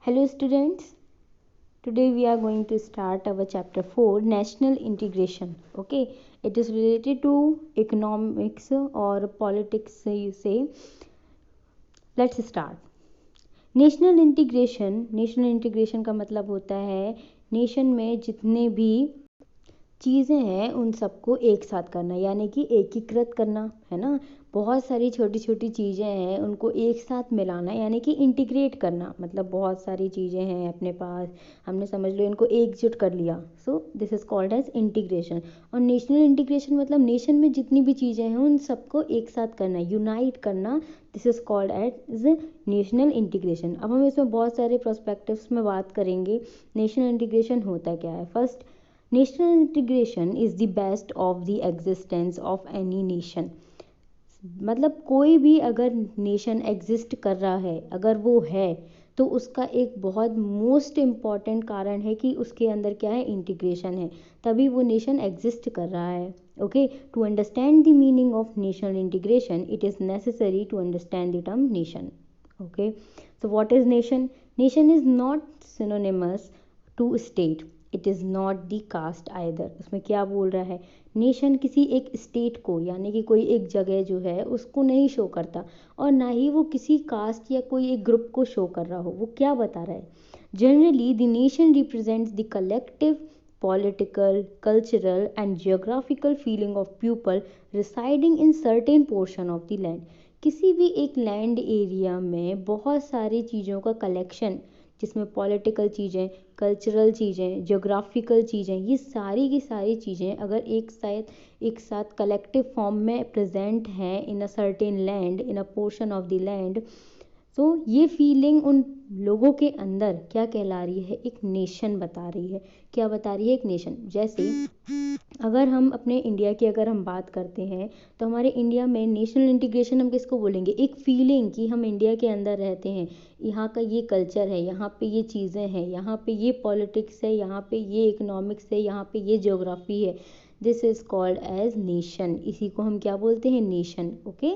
Hello students, today we are going to start our chapter 4 national integration. Okay, it is related to economics or politics you say. Let's start. National integration का मतलब होता है nation में जितने भी चीज़ें हैं उन सबको एक साथ करना यानी कि एकीकृत करना है ना। बहुत सारी छोटी छोटी चीज़ें हैं उनको एक साथ मिलाना यानी कि इंटीग्रेट करना, मतलब बहुत सारी चीज़ें हैं अपने पास, हमने समझ लो इनको एकजुट कर लिया। So this is called as integration. और नेशनल इंटीग्रेशन मतलब नेशन में जितनी भी चीज़ें हैं उन सबको एक साथ करना, यूनाइट करना। This is called as national integration. अब हम इसमें बहुत सारे प्रोस्पेक्टिव्स में बात करेंगे नेशनल इंटीग्रेशन होता क्या है। First, national integration is the best of the existence of any nation. मतलब कोई भी अगर नेशन एग्जिस्ट कर रहा है, अगर वो है तो उसका एक बहुत मोस्ट इम्पॉर्टेंट कारण है कि उसके अंदर क्या है, इंटीग्रेशन है, तभी वो नेशन एग्जिस्ट कर रहा है। Okay, to understand the meaning of national integration it is necessary to understand the term nation. Okay, so what is nation? Nation is not synonymous to state, it is not the caste either. उसमें क्या बोल रहा है, nation किसी एक state को यानी कि कोई एक जगह जो है उसको नहीं शो करता और ना ही वो किसी कास्ट या कोई एक ग्रुप को शो कर रहा हो। वो क्या बता रहा है, generally the nation represents the collective political, cultural and geographical feeling of people residing in certain portion of the land। किसी भी एक लैंड एरिया में बहुत सारी चीज़ों का कलेक्शन, जिसमें पॉलिटिकल चीज़ें, कल्चरल चीज़ें, जोग्राफिकल चीज़ें, ये सारी की सारी चीज़ें अगर एक साथ कलेक्टिव फॉर्म में प्रेजेंट हैं in a certain land, in a portion of the land, तो ये फीलिंग उन लोगों के अंदर क्या कहला रही है, एक नेशन बता रही है। क्या बता रही है, एक नेशन। जैसे अगर हम अपने इंडिया की अगर हम बात करते हैं तो हमारे इंडिया में नेशनल इंटीग्रेशन हम किसको बोलेंगे, एक फीलिंग कि हम इंडिया के अंदर रहते हैं, यहाँ का ये कल्चर है, यहाँ पे ये चीज़ें हैं, यहाँ पे ये पॉलिटिक्स है, यहाँ पे ये इकोनॉमिक्स है, यहाँ पे ये ज्योग्राफी है। This is called as nation. इसी को हम क्या बोलते हैं, nation. Okay,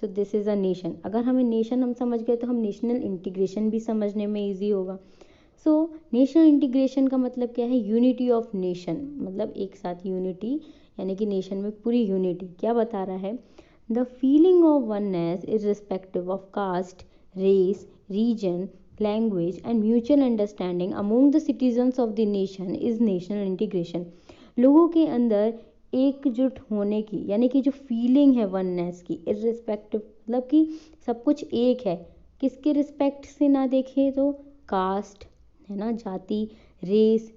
so this is a nation. अगर हमें नेशन हम समझ गए तो हम नेशनल इंटीग्रेशन भी समझने में ईजी होगा। सो नेशनल इंटीग्रेशन का मतलब क्या है, यूनिटी ऑफ नेशन, मतलब एक साथ यूनिटी यानी कि नेशन में पूरी यूनिटी। क्या बता रहा है, the feeling of oneness irrespective of caste, race, region, language and mutual understanding among the citizens of the nation is national integration. लोगों के अंदर एकजुट होने की यानी कि जो फीलिंग है वननेस की, इररिस्पेक्टिव मतलब कि सब कुछ एक है, किसके रिस्पेक्ट से ना देखें तो कास्ट है ना, जाति, रेस,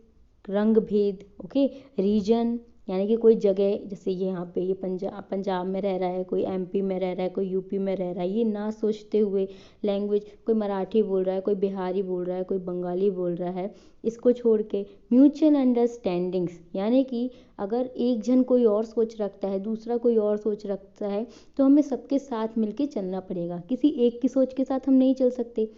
रंग भेद, ओके, रीजन यानी कि कोई जगह, जैसे ये यहाँ पे ये पंजाब में रह रहा है, कोई एमपी में रह रहा है, कोई यूपी में रह रहा है, ये ना सोचते हुए लैंग्वेज, कोई मराठी बोल रहा है, कोई बिहारी बोल रहा है, कोई बंगाली बोल रहा है, इसको छोड़ के म्यूचुअल अंडरस्टैंडिंग्स यानी कि अगर एक जन कोई और सोच रखता है, दूसरा कोई और सोच रखता है, तो हमें सबके साथ मिलके चलना पड़ेगा, किसी एक की सोच के साथ हम नहीं चल सकते।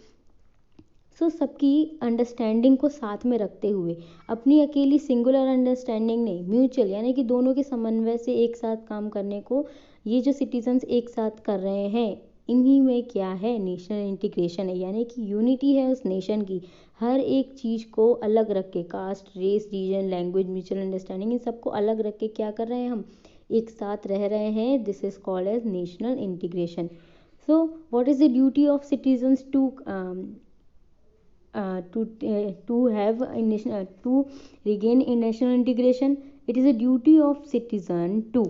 सो सबकी अंडरस्टैंडिंग को साथ में रखते हुए, अपनी अकेली सिंगुलर अंडरस्टैंडिंग नहीं, म्यूचुअल यानी कि दोनों के समन्वय से एक साथ काम करने को ये जो सिटीजन्स एक साथ कर रहे हैं, इन्हीं में क्या है, नेशनल इंटीग्रेशन है, यानी कि यूनिटी है उस नेशन की। हर एक चीज़ को अलग रख के, caste, race, region, language, mutual understanding, इन सबको अलग रख के क्या कर रहे हैं, हम एक साथ रह रहे हैं। This is called as national integration. So what is the duty of citizens to regain in national integration? It is a duty of citizen to,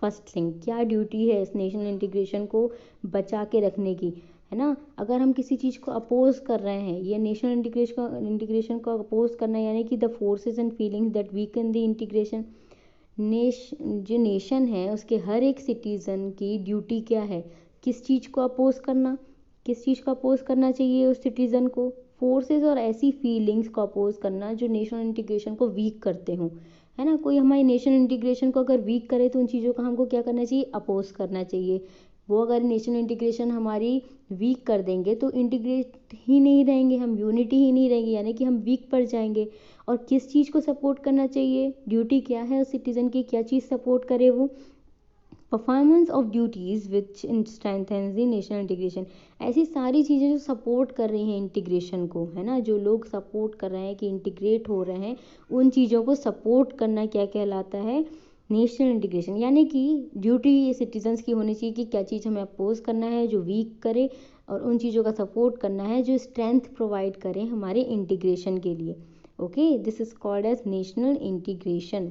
first thing क्या ड्यूटी है इस नेशनल इंटीग्रेशन को बचा के रखने की, है ना। अगर हम किसी चीज़ को अपोज कर रहे हैं, ये नेशनल इंटीग्रेशन को अपोज करना यानी कि the forces and feelings that weaken the integration. जो नेशन है उसके हर एक सिटीजन की ड्यूटी क्या है, किस चीज़ को अपोज करना, किस चीज़ को अपोज करना चाहिए उस सिटीज़न को, फोर्सेस और ऐसी फीलिंग्स को अपोज करना जो नेशनल इंटीग्रेशन को वीक करते हों, है ना। कोई हमारी नेशनल इंटीग्रेशन को अगर वीक करे तो उन चीज़ों का हमको क्या करना चाहिए, अपोज करना चाहिए। वो अगर नेशनल इंटीग्रेशन हमारी वीक कर देंगे तो इंटीग्रेट ही नहीं रहेंगे हम, यूनिटी ही नहीं रहेंगी, यानी कि हम वीक पड़ जाएंगे। और किस चीज़ को सपोर्ट करना चाहिए, ड्यूटी क्या है उस सिटीज़न की, क्या चीज़ सपोर्ट करे वो, performance of duties which strengthens the national integration. ऐसी सारी चीज़ें जो सपोर्ट कर रही हैं इंटीग्रेशन को, है ना, जो लोग सपोर्ट कर रहे हैं कि इंटीग्रेट हो रहे हैं, उन चीज़ों को सपोर्ट करना क्या कहलाता है, नेशनल इंटीग्रेशन। यानी कि ड्यूटी सिटीजन्स की होनी चाहिए कि क्या चीज़ हमें अपोज करना है जो वीक करे, और उन चीज़ों का सपोर्ट करना है जो स्ट्रेंथ प्रोवाइड करें हमारे इंटीग्रेशन के लिए। Okay, this is called as national integration.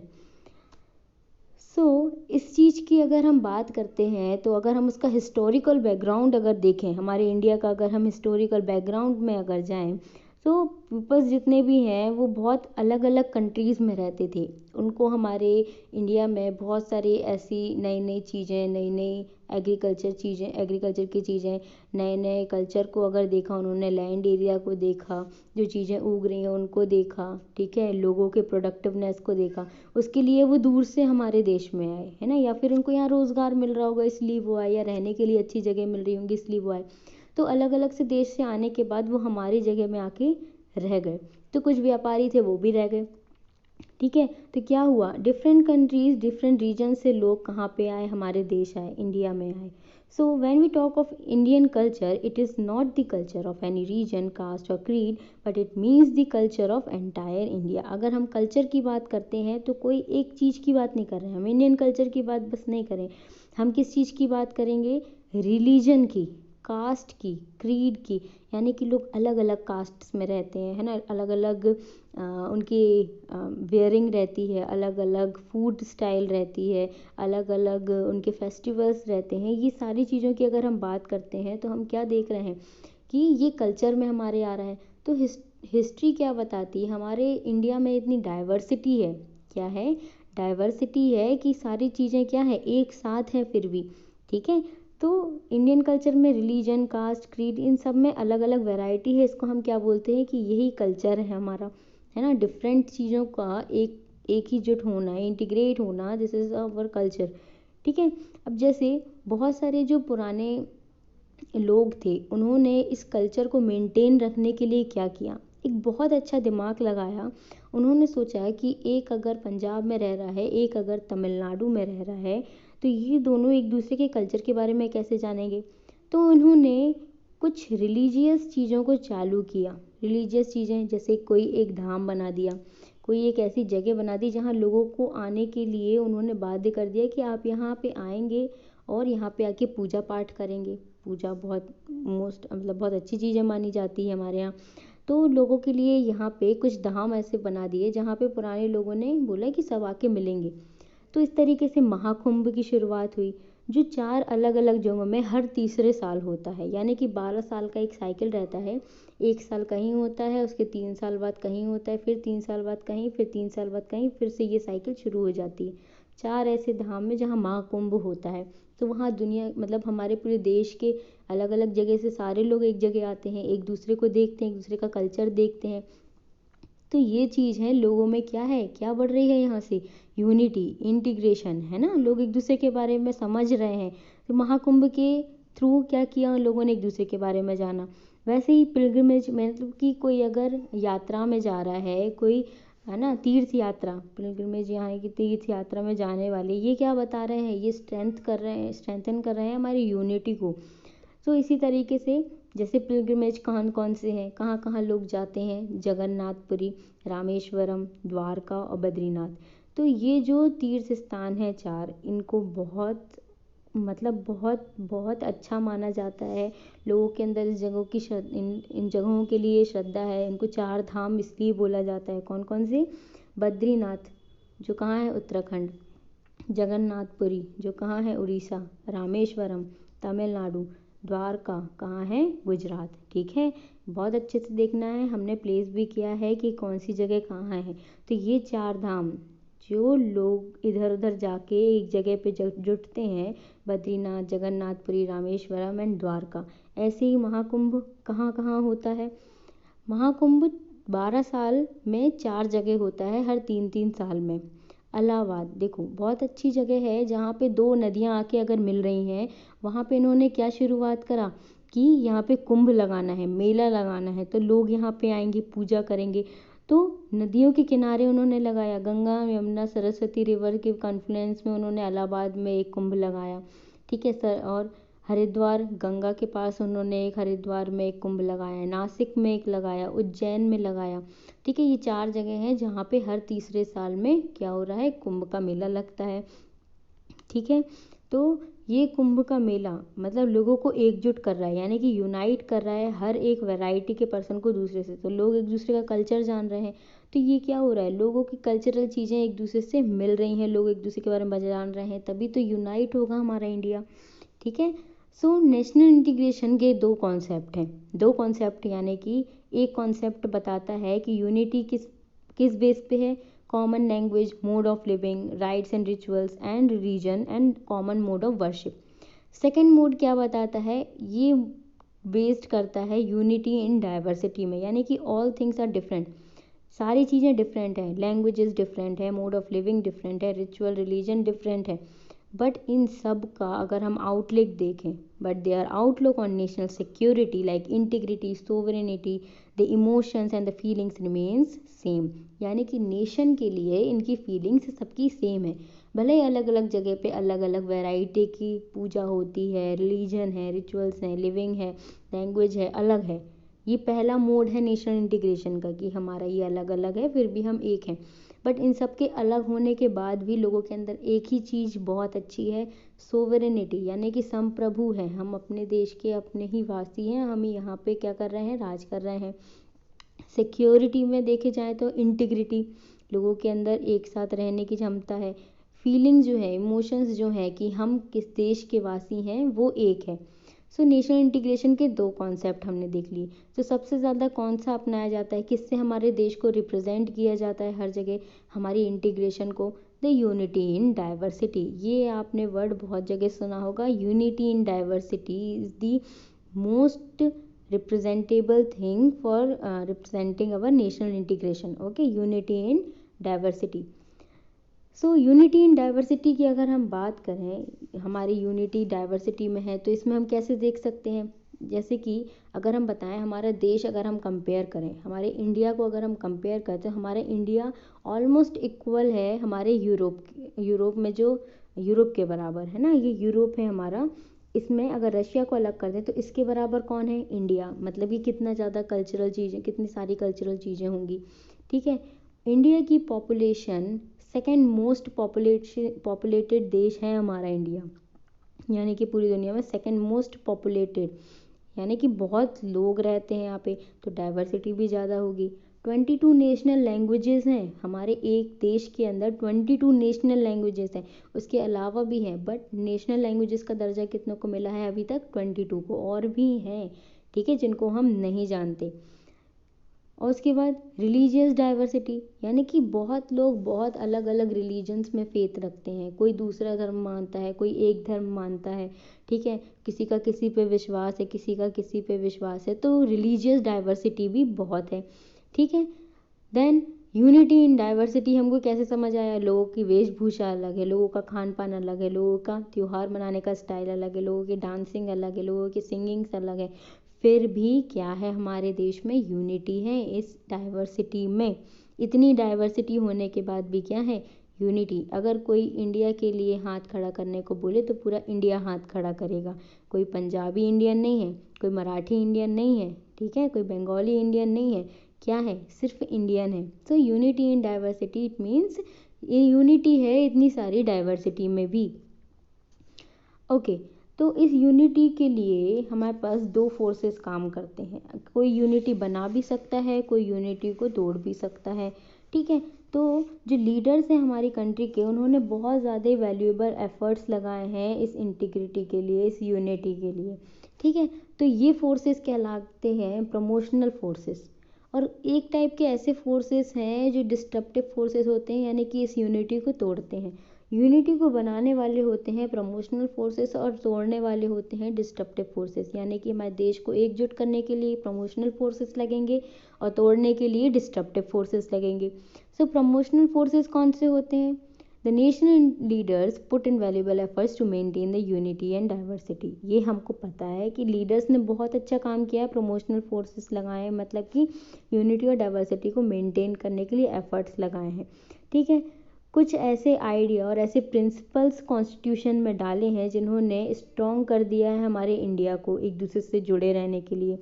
So इस चीज़ की अगर हम बात करते हैं, तो अगर हम उसका हिस्टोरिकल बैकग्राउंड अगर देखें, हमारे इंडिया का अगर हम हिस्टोरिकल बैकग्राउंड में अगर जाएं, तो पीपल्स जितने भी हैं वो बहुत अलग अलग कंट्रीज़ में रहते थे। उनको हमारे इंडिया में बहुत सारी ऐसी नई नई चीज़ें, नई नई एग्रीकल्चर की चीज़ें, नए नए कल्चर को अगर देखा उन्होंने, लैंड एरिया को देखा, जो चीज़ें उग रही हैं उनको देखा, ठीक है, लोगों के प्रोडक्टिवनेस को देखा, उसके लिए वो दूर से हमारे देश में आए, है ना, या फिर उनको यहाँ रोज़गार मिल रहा होगा इसलिए वो आए, या रहने के लिए अच्छी जगह मिल रही होंगी इसलिए वो आए। तो अलग अलग से देश से आने के बाद वो हमारी जगह में आके रह गए। तो कुछ व्यापारी थे वो भी रह गए, ठीक है। तो क्या हुआ, डिफरेंट कंट्रीज, डिफरेंट रीजन से लोग कहाँ पे आए, हमारे देश आए, इंडिया में आए। So when we talk of Indian culture, it is not the culture of any region, caste or creed, but it means the culture of entire India. अगर हम कल्चर की बात करते हैं तो कोई एक चीज़ की बात नहीं कर रहे हैं, हम इंडियन कल्चर की बात बस नहीं करें, हम किस चीज़ की बात करेंगे, रिलीजन की, कास्ट की, क्रीड की, यानी कि लोग अलग अलग कास्ट्स में रहते हैं, है ना, अलग अलग उनकी वेयरिंग रहती है, अलग अलग फूड स्टाइल रहती है, अलग अलग उनके फेस्टिवल्स रहते हैं। ये सारी चीज़ों की अगर हम बात करते हैं तो हम क्या देख रहे हैं कि ये कल्चर में हमारे आ रहा है। तो हिस्ट्री क्या बताती है, हमारे इंडिया में इतनी डाइवर्सिटी है, क्या है, डाइवर्सिटी है कि सारी चीज़ें क्या है, एक साथ हैं फिर भी, ठीक है। तो इंडियन कल्चर में रिलीजन, कास्ट, क्रीड, इन सब में अलग अलग वैरायटी है, इसको हम क्या बोलते हैं कि यही कल्चर है हमारा, है ना, डिफरेंट चीज़ों का एक ही जुट होना, इंटीग्रेट होना, दिस इज़ आवर कल्चर, ठीक है। अब जैसे बहुत सारे जो पुराने लोग थे, उन्होंने इस कल्चर को मेंटेन रखने के लिए क्या किया, एक बहुत अच्छा दिमाग लगाया। उन्होंने सोचा कि एक अगर पंजाब में रह रहा है, एक अगर तमिलनाडु में रह रहा है, तो ये दोनों एक दूसरे के कल्चर के बारे में कैसे जानेंगे। तो उन्होंने कुछ रिलीजियस चीज़ों को चालू किया। रिलीजियस चीज़ें जैसे कोई एक धाम बना दिया, कोई एक ऐसी जगह बना दी जहाँ लोगों को आने के लिए उन्होंने बाध्य कर दिया कि आप यहाँ पे आएंगे और यहाँ पे आके पूजा पाठ करेंगे। पूजा बहुत बहुत अच्छी चीज़ें मानी जाती है हमारे यहाँ। तो लोगों के लिए यहाँ पे कुछ धाम ऐसे बना दिए जहाँ पे पुराने लोगों ने बोला कि सब आके मिलेंगे। तो इस तरीके से महाकुंभ की शुरुआत हुई, जो 4 अलग अलग जगहों में हर तीसरे साल होता है, यानी कि 12 साल का एक साइकिल रहता है। 1 साल कहीं होता है, उसके 3 साल बाद कहीं होता है, फिर 3 साल बाद कहीं, फिर 3 साल बाद कहीं, फिर से ये साइकिल शुरू हो जाती है। 4 ऐसे धाम में जहाँ महाकुंभ होता है। तो वहाँ दुनिया हमारे पूरे देश के अलग अलग जगह से सारे लोग एक जगह आते हैं, एक दूसरे को देखते हैं, एक दूसरे का कल्चर देखते हैं। तो ये चीज़ है, लोगों में क्या है, क्या बढ़ रही है यहाँ से, यूनिटी, इंटीग्रेशन, है ना, लोग एक दूसरे के बारे में समझ रहे हैं। तो महाकुंभ के थ्रू क्या किया, लोगों ने एक दूसरे के बारे में जाना। वैसे ही पिलग्रिमेज, कि कोई अगर यात्रा में जा रहा है, कोई, है ना, तीर्थ यात्रा, पिलग्रिमेज यहाँ है कि तीर्थ यात्रा में जाने वाले, ये क्या बता रहे हैं, ये स्ट्रेंथन कर रहे हैं हमारी यूनिटी को। तो इसी तरीके से जैसे पिलग्रिमेज कौन कौन से हैं, कहाँ कहाँ लोग जाते हैं, जगन्नाथपुरी, रामेश्वरम, द्वारका और बद्रीनाथ। तो ये जो तीर्थ स्थान है 4, इनको बहुत बहुत बहुत अच्छा माना जाता है। लोगों के अंदर इस जगहों की इन जगहों के लिए श्रद्धा है। इनको 4 धाम इसलिए बोला जाता है। कौन कौन से, बद्रीनाथ जो कहाँ है, उत्तराखंड, जगन्नाथपुरी जो कहाँ है, उड़ीसा, रामेश्वरम तमिलनाडु, द्वारका कहाँ है, गुजरात, ठीक है। बहुत अच्छे से देखना है, हमने प्लेस भी किया है कि कौन सी जगह कहाँ है। तो ये 4 धाम जो लोग इधर उधर जाके एक जगह पे जुटते हैं, बद्रीनाथ, जगन्नाथपुरी, रामेश्वरम एंड द्वारका। ऐसे ही महाकुंभ कहाँ कहाँ होता है, महाकुंभ 12 साल में 4 जगह होता है, हर 3-3 साल में। इलाहाबाद देखो बहुत अच्छी जगह है, जहाँ पे 2 नदियाँ आके अगर मिल रही हैं, वहाँ पे इन्होंने क्या शुरुआत करा कि यहाँ पे कुंभ लगाना है, मेला लगाना है, तो लोग यहाँ पे आएंगे, पूजा करेंगे। तो नदियों के किनारे उन्होंने लगाया, गंगा यमुना सरस्वती रिवर के कॉन्फ्लुएंस में उन्होंने इलाहाबाद में एक कुंभ लगाया, ठीक है सर। और हरिद्वार गंगा के पास उन्होंने एक हरिद्वार में एक कुंभ लगाया, नासिक में एक लगाया, उज्जैन में लगाया, ठीक है। ये 4 जगह हैं जहाँ पे हर तीसरे साल में क्या हो रहा है, कुंभ का मेला लगता है, ठीक है। तो ये कुंभ का मेला मतलब लोगों को एकजुट कर रहा है, यानी कि यूनाइट कर रहा है हर एक वैरायटी के पर्सन को दूसरे से। तो लोग एक दूसरे का कल्चर जान रहे हैं, तो ये क्या हो रहा है, लोगों की कल्चरल चीज़ें एक दूसरे से मिल रही हैं, लोग एक दूसरे के बारे में जान रहे हैं, तभी तो यूनाइट होगा हमारा इंडिया, ठीक है। सो नेशनल इंटीग्रेशन के 2 कॉन्सेप्ट हैं, 2 कॉन्सेप्ट, यानी कि एक कॉन्सेप्ट बताता है कि यूनिटी किस किस बेस पे है, common language, mode of living, rights and rituals and religion and common mode of worship. Second mode क्या बताता है, ये बेस्ड करता है यूनिटी इन डाइवर्सिटी में, यानी कि ऑल थिंग्स आर डिफरेंट, सारी चीज़ें डिफरेंट हैं, लैंग्वेजेस डिफरेंट है, मोड ऑफ लिविंग डिफरेंट है, रिचुअल रिलीजन डिफरेंट है, बट इन सब का अगर हम आउटलुक देखें, but there outlook on national security like integrity, sovereignty, the emotions and the feelings remains same, यानी कि नेशन के लिए इनकी फीलिंग्स सबकी सेम है, भले ही अलग अलग जगह पे अलग अलग वैरायटी की पूजा होती है, रिलीजन है, रिचुअल्स हैं, लिविंग है, लैंग्वेज है, अलग है। ये पहला मोड है नेशनल इंटीग्रेशन का, कि हमारा ये अलग अलग है फिर भी हम एक हैं, बट इन सब के अलग होने के बाद भी लोगों के अंदर एक ही चीज़ बहुत अच्छी है, सोवरेनिटी, यानी कि संप्रभु है, हम अपने देश के अपने ही वासी हैं, हम यहाँ पे क्या कर रहे हैं, राज कर रहे हैं। सिक्योरिटी में देखे जाए तो इंटीग्रिटी, लोगों के अंदर एक साथ रहने की क्षमता है, फीलिंग जो है, इमोशंस जो है कि हम किस देश के वासी हैं वो एक है। सो नेशनल इंटीग्रेशन के 2 कॉन्सेप्ट हमने देख लिए। तो सबसे ज़्यादा कौन सा अपनाया जाता है, किससे हमारे देश को रिप्रेजेंट किया जाता है हर जगह, हमारी इंटीग्रेशन को, द यूनिटी इन डाइवर्सिटी। ये आपने वर्ड बहुत जगह सुना होगा, unity in diversity is the most representable thing for representing our national integration, okay, unity in diversity। So unity in diversity की अगर हम बात करें, हमारी यूनिटी डाइवर्सिटी में है, तो इसमें हम कैसे देख सकते हैं, जैसे कि अगर हम बताएं हमारा देश, अगर हम कंपेयर करें हमारे इंडिया को, अगर हम कंपेयर करें तो हमारा इंडिया ऑलमोस्ट इक्वल है हमारे यूरोप में, जो यूरोप के बराबर है ना, ये यूरोप है हमारा। इसमें अगर रशिया को अलग कर दें तो इसके बराबर कौन है, इंडिया, मतलब कि कितना ज़्यादा कल्चरल चीज़ें, कितनी सारी कल्चरल चीज़ें होंगी, ठीक है। इंडिया की पॉपुलेशन सेकेंड मोस्ट पॉपुलेटेड देश है हमारा इंडिया, यानी कि पूरी दुनिया में सेकेंड मोस्ट पॉपुलेटेड, यानी कि बहुत लोग रहते हैं यहाँ पे, तो डाइवर्सिटी भी ज़्यादा होगी। 22 नेशनल लैंग्वेजेस हैं हमारे एक देश के अंदर, 22 नेशनल लैंग्वेजेस हैं, उसके अलावा भी हैं, बट नेशनल लैंग्वेजेस का दर्जा कितनों को मिला है अभी तक, 22 को, और भी हैं, ठीक है, जिनको हम नहीं जानते। और उसके बाद रिलीजियस डाइवर्सिटी, यानी कि बहुत लोग बहुत अलग अलग रिलीजन्स में फेथ रखते हैं, कोई दूसरा धर्म मानता है, कोई एक धर्म मानता है, ठीक है, किसी का किसी पे विश्वास है, किसी का किसी पे विश्वास है, तो रिलीजियस डाइवर्सिटी भी बहुत है, ठीक है। देन यूनिटी इन डाइवर्सिटी हमको कैसे समझ आया, लोगों की वेशभूषा अलग है, लोगों का खान पान अलग है, लोगों का त्यौहार मनाने का स्टाइल अलग है, लोगों की डांसिंग अलग है, लोगों की सिंगिंग्स अलग है, फिर भी क्या है, हमारे देश में यूनिटी है इस डाइवर्सिटी में। इतनी डाइवर्सिटी होने के बाद भी क्या है, यूनिटी। अगर कोई इंडिया के लिए हाथ खड़ा करने को बोले तो पूरा इंडिया हाथ खड़ा करेगा, कोई पंजाबी इंडियन नहीं है, कोई मराठी इंडियन नहीं है, ठीक है, कोई बंगाली इंडियन नहीं है, क्या है, सिर्फ इंडियन है। So unity in diversity, it means ये यूनिटी है इतनी सारी डाइवर्सिटी में भी, ओके। तो इस यूनिटी के लिए हमारे पास 2 फोर्सेस काम करते हैं, कोई यूनिटी बना भी सकता है, कोई यूनिटी को तोड़ भी सकता है, ठीक है। तो जो लीडर्स हैं हमारी कंट्री के, उन्होंने बहुत ज़्यादा वैल्यूएबल एफर्ट्स लगाए हैं इस इंटीग्रिटी के लिए, इस यूनिटी के लिए, ठीक है। तो ये फोर्सेस कहलाते हैं प्रमोशनल फोर्सेस। और एक टाइप के ऐसे फोर्सेस हैं जो डिस्ट्रप्टिव फोर्सेस होते हैं, यानी कि इस यूनिटी को तोड़ते हैं। यूनिटी को बनाने वाले होते हैं प्रमोशनल फोर्सेस और तोड़ने वाले होते हैं डिस्ट्रप्टिव फोर्सेस, यानी कि हमारे देश को एकजुट करने के लिए प्रमोशनल फोर्सेस लगेंगे और तोड़ने के लिए डिस्ट्रप्टिव फोर्सेस लगेंगे। सो प्रमोशनल फोर्सेस कौन से होते हैं, the national leaders put in valuable efforts to maintain the unity and diversity. ये हमको पता है कि लीडर्स ने बहुत अच्छा काम किया है, प्रमोशनल फोर्सेस लगाए हैं, मतलब कि यूनिटी और डाइवर्सिटी को मेंटेन करने के लिए एफर्ट्स लगाए हैं। ठीक है, कुछ ऐसे आइडिया और ऐसे प्रिंसिपल्स कॉन्स्टिट्यूशन में डाले हैं जिन्होंने स्ट्रॉन्ग कर दिया है हमारे इंडिया को एक दूसरे से जुड़े रहने के लिए।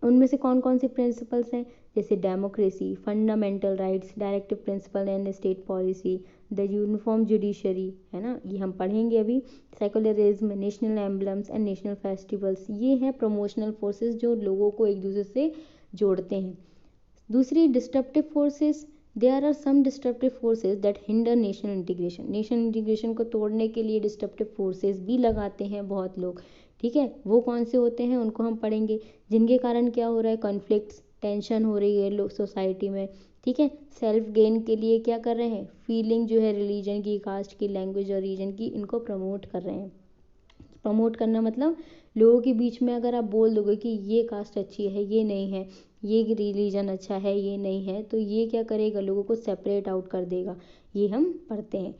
उनमें से कौन कौन से प्रिंसिपल्स हैं, जैसे democracy, fundamental rights, directive principle and state policy, the uniform judiciary, है ना, ये हम पढ़ेंगे अभी। Secularism, national emblems and national festivals, ये हैं प्रमोशनल फोर्सेस जो लोगों को एक दूसरे से जोड़ते हैं। दूसरी disruptive forces, there are some disruptive forces that hinder national integration. National integration को तोड़ने के लिए डिस्ट्रप्टिव फोर्सेस भी लगाते हैं बहुत लोग। ठीक है, वो कौन से होते हैं उनको हम पढ़ेंगे, जिनके कारण क्या हो रहा है, कॉन्फ्लिक्ट्स, टेंशन हो रही है लोग सोसाइटी में। ठीक है, सेल्फ गेन के लिए क्या कर रहे हैं, फीलिंग जो है रिलीजन की, कास्ट की, लैंग्वेज और रीजन की, इनको प्रमोट कर रहे हैं। प्रमोट करना मतलब लोगों के बीच में अगर आप बोल दोगे कि ये कास्ट अच्छी है, ये नहीं है, ये रिलीजन अच्छा है, ये नहीं है, तो ये क्या करेगा, लोगों को सेपरेट आउट कर देगा। ये हम पढ़ते हैं।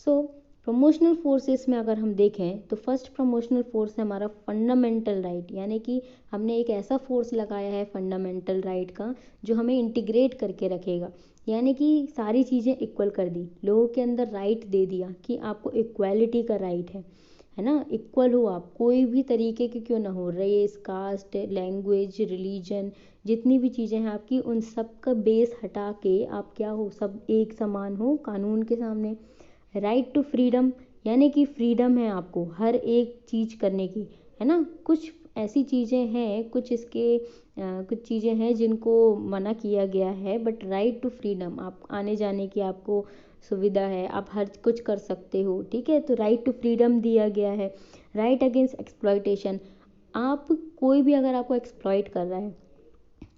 सो प्रमोशनल फोर्सेस में अगर हम देखें तो फर्स्ट प्रमोशनल फोर्स है हमारा फंडामेंटल राइट, यानी कि हमने एक ऐसा फोर्स लगाया है फंडामेंटल राइट का जो हमें इंटीग्रेट करके रखेगा, यानी कि सारी चीज़ें इक्वल कर दी, लोगों के अंदर राइट दे दिया कि आपको इक्वालिटी का राइट है ना, इक्वल हो आप, कोई भी तरीके के क्यों ना हो, रेस, कास्ट, लैंग्वेज, रिलीजन, जितनी भी चीज़ें हैं आपकी, उन सब का बेस हटा के आप क्या हो, सब एक समान हो कानून के सामने। राइट टू फ्रीडम, यानी कि फ्रीडम है आपको हर एक चीज़ करने की, है ना। कुछ ऐसी चीज़ें हैं, कुछ चीज़ें हैं जिनको मना किया गया है, बट राइट टू फ्रीडम, आप आने जाने की आपको सुविधा है, आप हर कुछ कर सकते हो। ठीक है, तो राइट टू फ्रीडम दिया गया है। राइट अगेंस्ट एक्सप्लॉयटेशन, आप कोई भी अगर आपको एक्सप्लॉइट कर रहा है,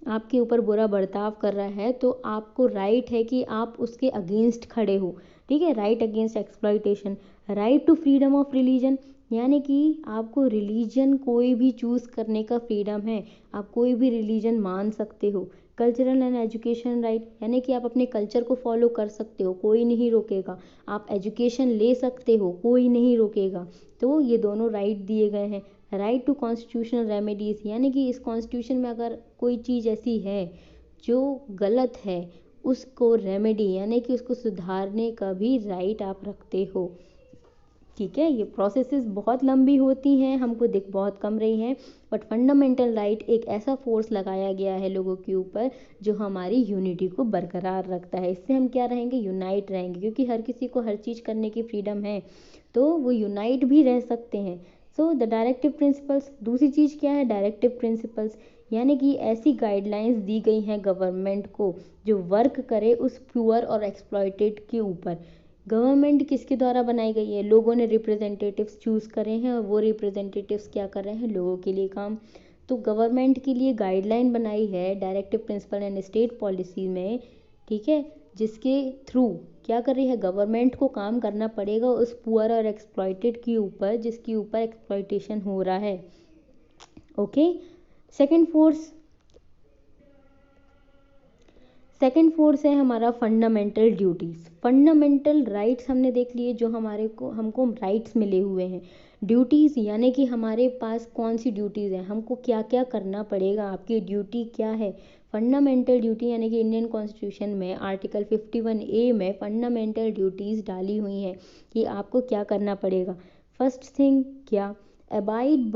आपके ऊपर बुरा बर्ताव कर रहा है, तो आपको राइट है कि आप उसके अगेंस्ट खड़े हो। ठीक है, right against exploitation. Right to freedom of religion, यानी कि आपको रिलीजन कोई भी चूज़ करने का फ्रीडम है, आप कोई भी रिलीजन मान सकते हो। कल्चरल एंड एजुकेशन राइट, यानी कि आप अपने कल्चर को फॉलो कर सकते हो, कोई नहीं रोकेगा। आप एजुकेशन ले सकते हो, कोई नहीं रोकेगा। तो ये दोनों राइट दिए गए हैं। राइट टू कॉन्स्टिट्यूशनल रेमेडीज़, यानी कि इस कॉन्स्टिट्यूशन में अगर कोई चीज़ ऐसी है जो गलत है, उसको रेमेडी यानी कि उसको सुधारने का भी राइट आप रखते हो। ठीक है, ये प्रोसेसेस बहुत लंबी होती हैं, हमको दिख बहुत कम रही हैं, बट फंडामेंटल राइट एक ऐसा फोर्स लगाया गया है लोगों के ऊपर जो हमारी यूनिटी को बरकरार रखता है। इससे हम क्या रहेंगे, यूनाइट रहेंगे, क्योंकि हर किसी को हर चीज़ करने की फ्रीडम है, तो वो यूनाइट भी रह सकते हैं। सो द डायरेक्टिव प्रिंसिपल्स, दूसरी चीज़ क्या है, डायरेक्टिव प्रिंसिपल्स, यानी कि ऐसी गाइडलाइंस दी गई हैं गवर्नमेंट को जो वर्क करे उस पुअर और एक्सप्लॉइटेड के ऊपर। गवर्नमेंट किसके द्वारा बनाई गई है, लोगों ने रिप्रेजेंटेटिव्स चूज़ करे हैं और वो रिप्रेजेंटेटिव्स क्या कर रहे हैं, लोगों के लिए काम। तो गवर्नमेंट के लिए गाइडलाइन बनाई है directive principle and state policy में। ठीक है, जिसके थ्रू क्या कर रही है, गवर्नमेंट को काम करना पड़ेगा उस पुअर और एक्सप्लॉइटेड के ऊपर जिसके ऊपर एक्सप्लॉइटेशन हो रहा है। Okay, second force second force है हमारा फंडामेंटल ड्यूटीज़। फंडामेंटल राइट्स हमने देख लिए, जो हमको राइट्स मिले हुए हैं। ड्यूटीज़ यानी कि हमारे पास कौन सी ड्यूटीज़ हैं, हमको क्या क्या करना पड़ेगा, आपकी ड्यूटी क्या है। फंडामेंटल ड्यूटी यानी कि इंडियन कॉन्स्टिट्यूशन में आर्टिकल 51A में फंडामेंटल ड्यूटीज़ डाली हुई हैं कि आपको क्या करना पड़ेगा। फर्स्ट थिंग क्या, abide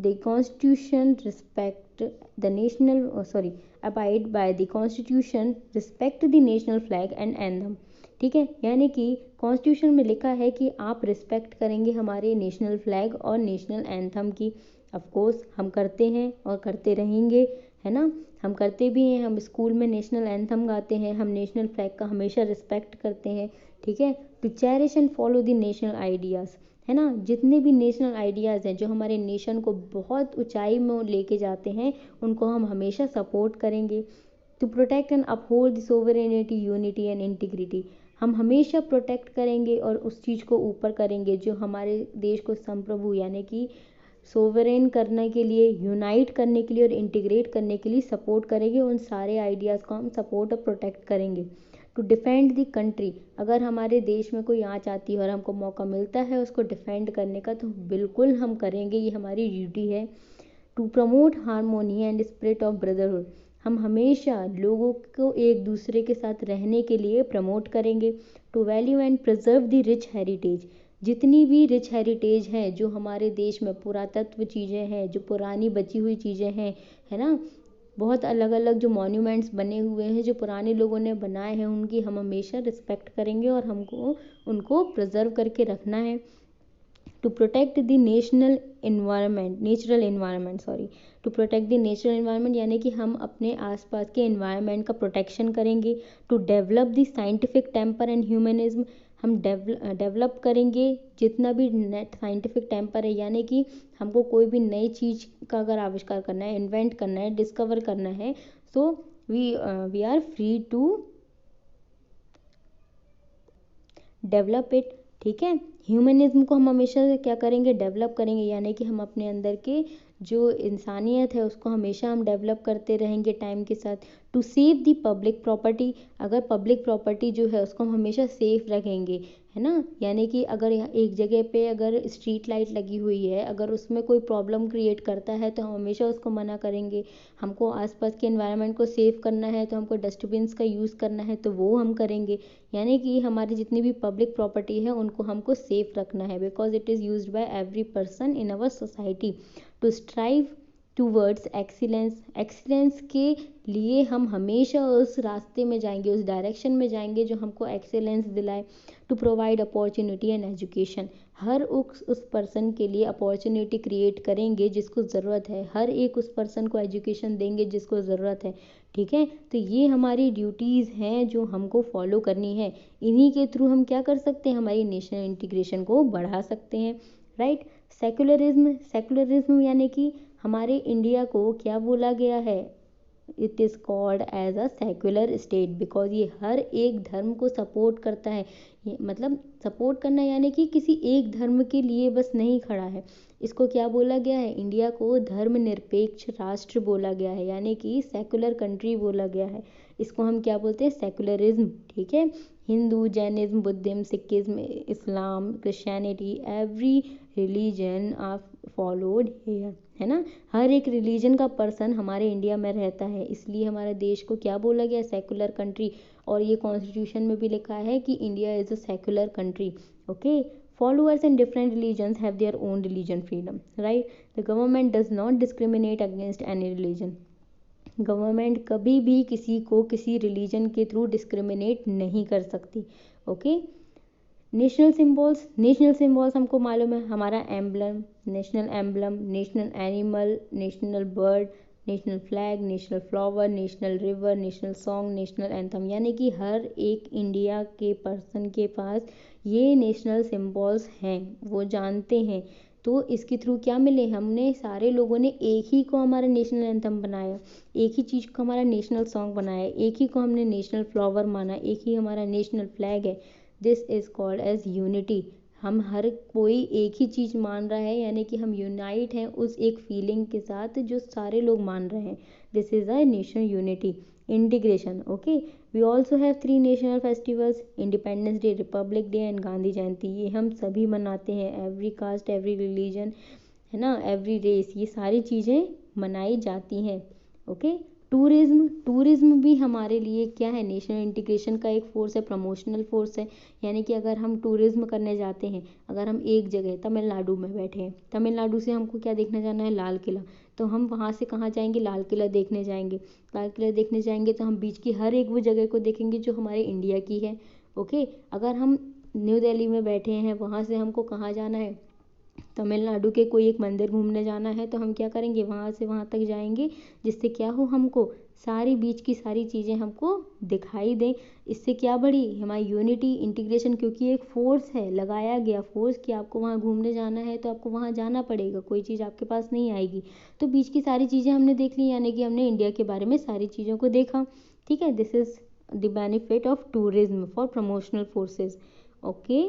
the constitution, respect the national abide by the constitution, respect the national flag and anthem। ठीक है, यानी कि कॉन्स्टिट्यूशन में लिखा है कि आप रिस्पेक्ट करेंगे हमारे नेशनल फ्लैग और नेशनल एंथम की। ऑफ कोर्स हम करते हैं और करते रहेंगे, है ना, हम करते भी हैं, हम स्कूल में नेशनल एंथम गाते हैं, हम नेशनल फ्लैग का हमेशा रिस्पेक्ट करते हैं। ठीक है, to cherish and follow the national ideas, है ना, जितने भी नेशनल आइडियाज़ हैं जो हमारे नेशन को बहुत ऊंचाई में लेके जाते हैं, उनको हम हमेशा सपोर्ट करेंगे। To protect and uphold the sovereignty, unity and integrity, हम हमेशा प्रोटेक्ट करेंगे और उस चीज़ को ऊपर करेंगे जो हमारे देश को संप्रभु यानी कि सोवरेन करने के लिए, यूनाइट करने के लिए और इंटीग्रेट करने के लिए सपोर्ट करेंगे। उन सारे आइडियाज़ को हम सपोर्ट और प्रोटेक्ट करेंगे। टू डिफेंड द कंट्री, अगर हमारे देश में कोई आँच आती है और हमको मौका मिलता है उसको डिफेंड करने का तो बिल्कुल हम करेंगे, ये हमारी ड्यूटी है। To promote harmony and spirit of brotherhood, हम हमेशा लोगों को एक दूसरे के साथ रहने के लिए प्रमोट करेंगे। To value and preserve the rich heritage, जितनी भी रिच हेरिटेज हैं जो हमारे देश में पुरातत्व चीज़ें हैं, जो पुरानी बची हुई चीज़ें हैं, है ना, बहुत अलग अलग जो मॉन्यूमेंट्स बने हुए हैं जो पुराने लोगों ने बनाए हैं, उनकी हम हमेशा रिस्पेक्ट करेंगे और हमको उनको प्रिजर्व करके रखना है। To protect the natural environment to protect the natural environment, यानी कि हम अपने आसपास के इन्वायरमेंट का प्रोटेक्शन करेंगे। To develop the scientific temper and humanism, हम डेवलप करेंगे जितना भी साइंटिफिक टेम्पर है, यानी कि हमको कोई भी नई चीज़ का अगर आविष्कार करना है, इन्वेंट करना है, डिस्कवर करना है, तो we are free to develop it. ठीक है, ह्यूमनिज्म को हम हमेशा क्या करेंगे, डेवलप करेंगे, यानी कि हम अपने अंदर के जो इंसानियत है उसको हमेशा हम डेवलप करते रहेंगे टाइम के साथ। To save the public property, अगर पब्लिक प्रॉपर्टी जो है उसको हम हमेशा सेफ रखेंगे, है ना, यानी कि अगर एक जगह पे अगर स्ट्रीट लाइट लगी हुई है, अगर उसमें कोई प्रॉब्लम क्रिएट करता है तो हम हमेशा उसको मना करेंगे। हमको आसपास के एनवायरनमेंट को सेव करना है तो हमको डस्टबिन्स का यूज़ करना है तो वो हम करेंगे, यानी कि हमारी जितनी भी पब्लिक प्रॉपर्टी है उनको हमको सेफ रखना है, because it is used by every person in our society. To strive towards excellence, excellence के लिए हम हमेशा उस रास्ते में जाएंगे, उस डायरेक्शन में जाएंगे जो हमको एक्सीलेंस दिलाए। To provide opportunity and education, हर उस पर्सन के लिए अपॉर्चुनिटी क्रिएट करेंगे जिसको ज़रूरत है, हर एक उस पर्सन को एजुकेशन देंगे जिसको ज़रूरत है। ठीक है, तो ये हमारी ड्यूटीज़ हैं जो हमको फॉलो करनी है, इन्हीं के थ्रू हम क्या कर सकते हैं, हमारी नेशनल इंटीग्रेशन को बढ़ा सकते हैं। राइट, सेकुलरिज्म, सेकुलरिज्म यानी कि हमारे इंडिया को क्या बोला गया है, it is called as a secular state, because ये हर एक धर्म को सपोर्ट करता है। ये मतलब सपोर्ट करना यानी कि किसी एक धर्म के लिए बस नहीं खड़ा है, इसको क्या बोला गया है, इंडिया को धर्मनिरपेक्ष राष्ट्र बोला गया है, यानी कि सेक्युलर कंट्री बोला गया है, इसको हम क्या बोलते हैं, सेकुलरिज्म। ठीक है, Hindu, Jainism, Buddhism, Sikhism, Islam, Christianity, every religion are followed here, है ना, हर एक रिलीजन का पर्सन हमारे इंडिया में रहता है, इसलिए हमारे देश को क्या बोला गया, सेकुलर कंट्री। और ये कॉन्स्टिट्यूशन में भी लिखा है कि India is a secular country. Okay, followers in different religions have their own religion freedom, right? The government does not discriminate against any religion. Government कभी भी किसी को किसी रिलीजन के थ्रू डिस्क्रिमिनेट नहीं कर सकती। Okay, national symbols, national symbols हमको मालूम है, हमारा emblem, national emblem, national animal, national bird, national flag, national flower, national river, national song, national anthem, यानी कि हर एक इंडिया के पर्सन के पास ये नेशनल सिंबल्स हैं, वो जानते हैं। तो इसके थ्रू क्या मिले, हमने सारे लोगों ने एक ही को हमारा नेशनल एंथम बनाया, एक ही चीज़ को हमारा नेशनल सॉन्ग बनाया, एक ही को हमने नेशनल फ्लावर माना, एक ही हमारा नेशनल फ्लैग है। This is called as unity, हम हर कोई एक ही चीज़ मान रहा है, यानी कि हम यूनाइट हैं उस एक फीलिंग के साथ जो सारे लोग मान रहे हैं। This is a national unity. Integration, okay, we also have 3 national festivals, Independence Day, Republic Day and Gandhi Jayanti, ये हम सभी मनाते हैं, एवरी कास्ट, एवरी रिलीजन, है ना, एवरी रेस, ये सारी चीज़ें मनाई जाती हैं। ओके, टूरिज्म, टूरिज्म भी हमारे लिए क्या है, नेशनल इंटीग्रेशन का एक फोर्स है, प्रमोशनल फोर्स है, यानी कि अगर हम टूरिज्म करने जाते हैं, अगर हम एक जगह तमिलनाडु में बैठे हैं, तमिलनाडु से हमको क्या देखने जाना है, लाल किला, तो हम वहाँ से कहाँ जाएंगे, लाल किला देखने जाएंगे, लाल किला देखने जाएंगे तो हम बीच की हर एक वो जगह को देखेंगे जो हमारे इंडिया की है। ओके, अगर हम न्यू दिल्ली में बैठे हैं, वहाँ से हमको कहाँ जाना है, तमिलनाडु के कोई एक मंदिर घूमने जाना है, तो हम क्या करेंगे, वहाँ से वहाँ तक जाएंगे, जिससे क्या हो, हमको सारी बीच की सारी चीज़ें हमको दिखाई दें, इससे क्या बढ़ी, हमारी यूनिटी, इंटीग्रेशन, क्योंकि एक फोर्स है, लगाया गया फोर्स कि आपको वहाँ घूमने जाना है तो आपको वहाँ जाना पड़ेगा, कोई चीज़ आपके पास नहीं आएगी, तो बीच की सारी चीज़ें हमने देख ली, यानी कि हमने इंडिया के बारे में सारी चीज़ों को देखा। ठीक है, this is the benefit of tourism for promotional forces. Okay,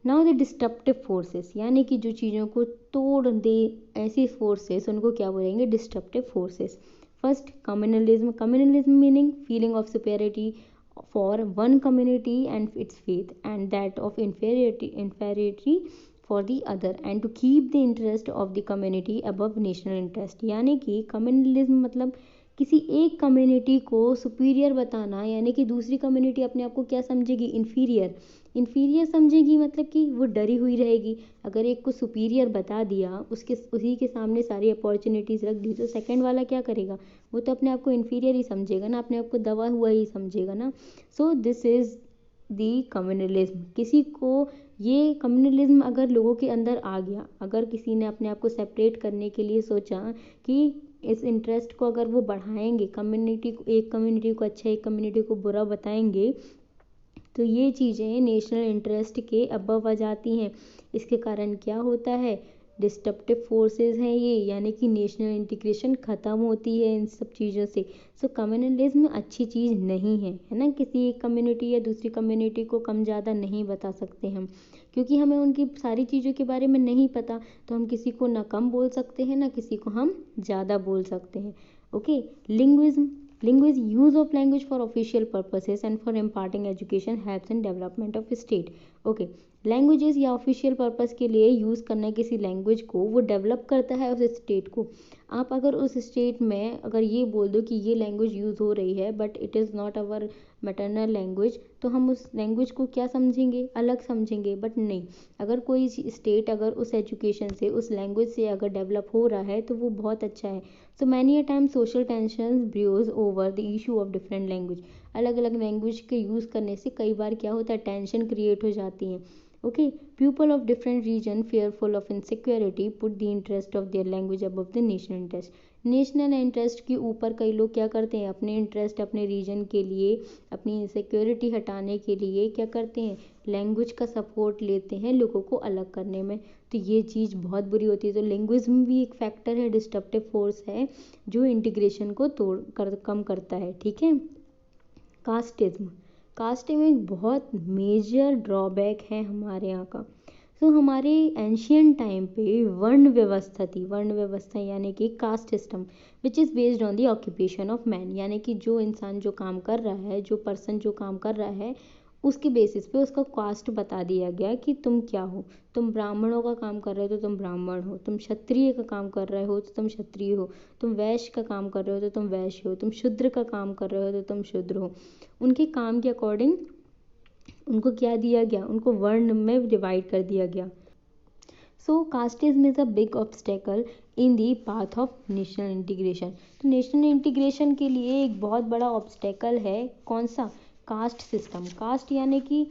now the disruptive forces, यानी कि जो चीज़ों को तोड़ दे, ऐसी फोर्सेस उनको क्या बोलेंगे, disruptive forces. First, communalism, communalism meaning feeling of superiority for one community and its faith, and that of inferiority for the other, and to keep the interest of the community above national interest। यानी कि communalism मतलब किसी एक community को superior बताना, यानी कि दूसरी कम्युनिटी अपने आप को क्या समझेगी, इन्फीरियर। इन्फीरियर समझेगी मतलब कि वो डरी हुई रहेगी। अगर एक को सुपीरियर बता दिया, उसके उसी के सामने सारी अपॉर्चुनिटीज़ रख दी, तो सेकंड वाला क्या करेगा, वो तो अपने आप को इन्फीरियर ही समझेगा ना, अपने आप को दबा हुआ ही समझेगा ना। सो दिस इज़ दी कम्युनलिज्म। किसी को ये कम्युनलिज्म अगर लोगों के अंदर आ गया, अगर किसी ने अपने आप को सेपरेट करने के लिए सोचा कि इस इंटरेस्ट को अगर वो बढ़ाएंगे, कम्युनिटी को, एक कम्युनिटी को अच्छा एक कम्युनिटी को बुरा बताएंगे, तो ये चीज़ें नेशनल इंटरेस्ट के अबव आ जाती हैं। इसके कारण क्या होता है, डिस्ट्रप्टिव फोर्सेस हैं ये, यानी कि नेशनल इंटीग्रेशन ख़त्म होती है इन सब चीज़ों से। सो कम्युनलिज्म अच्छी चीज़ नहीं है ना। किसी एक कम्युनिटी या दूसरी कम्युनिटी को कम ज़्यादा नहीं बता सकते हम, क्योंकि हमें उनकी सारी चीज़ों के बारे में नहीं पता, तो हम किसी को ना कम बोल सकते हैं ना किसी को हम ज़्यादा बोल सकते हैं। Okay, linguism. Use of language for official purposes and for imparting education helps in development of state। Okay, languages या ऑफिशियल पर्पस के लिए यूज़ करना किसी लैंग्वेज को, वो डेवलप करता है उस स्टेट को। आप अगर उस स्टेट में अगर ये बोल दो कि ये लैंग्वेज यूज़ हो रही है but it is not our maternal language, तो हम उस लैंग्वेज को क्या समझेंगे, अलग समझेंगे। बट नहीं, अगर कोई स्टेट अगर उस एजुकेशन से, उस लैंग्वेज से अगर डेवलप हो रहा है, तो वो बहुत अच्छा है। So many a time social tension brews over the issue of different language. अलग अलग लैंग्वेज के यूज़ करने से कई बार क्या होता है, टेंशन क्रिएट हो जाती है। Okay, people of different region fearful of insecurity put the interest of their language above the national interest। National interest के ऊपर कई लोग क्या करते हैं, अपने इंटरेस्ट अपने रीजन के लिए, अपनी इनसिक्योरिटी हटाने के लिए क्या करते हैं, लैंग्वेज का सपोर्ट लेते हैं लोगों को अलग करने में। तो ये चीज़ बहुत बुरी होती है। तो लैंग्वेज्म भी एक फैक्टर है, डिस्ट्रप्टिव फोर्स है, जो इंटीग्रेशन को कम करता है। ठीक है। कास्टिज्म। कास्टिज्म एक बहुत मेजर ड्रॉबैक है हमारे यहाँ का। तो हमारे एंशियंट टाइम पे वर्ण व्यवस्था थी। वर्ण व्यवस्था यानी कि caste system which is based on the occupation of man, यानी कि जो इंसान जो काम कर रहा है, जो पर्सन जो काम कर रहा है, उसके बेसिस पे उसका कास्ट बता दिया गया कि तुम क्या हो। तुम ब्राह्मणों का काम कर रहे हो तो तुम ब्राह्मण हो, तुम क्षत्रिय का काम कर रहे हो तो तुम क्षत्रिय हो, तुम वैश्य का काम कर रहे हो तो तुम वैश्य हो, तुम शूद्र का काम कर रहे हो तो तुम शूद्र हो। उनके काम के अकॉर्डिंग उनको क्या दिया गया, उनको वर्ण में डिवाइड कर दिया गया। So casteism is a big obstacle in the path of national integration. तो नेशनल इंटीग्रेशन के लिए एक बहुत बड़ा ऑब्स्टेकल है, कौन सा, कास्ट सिस्टम। कास्ट यानी कि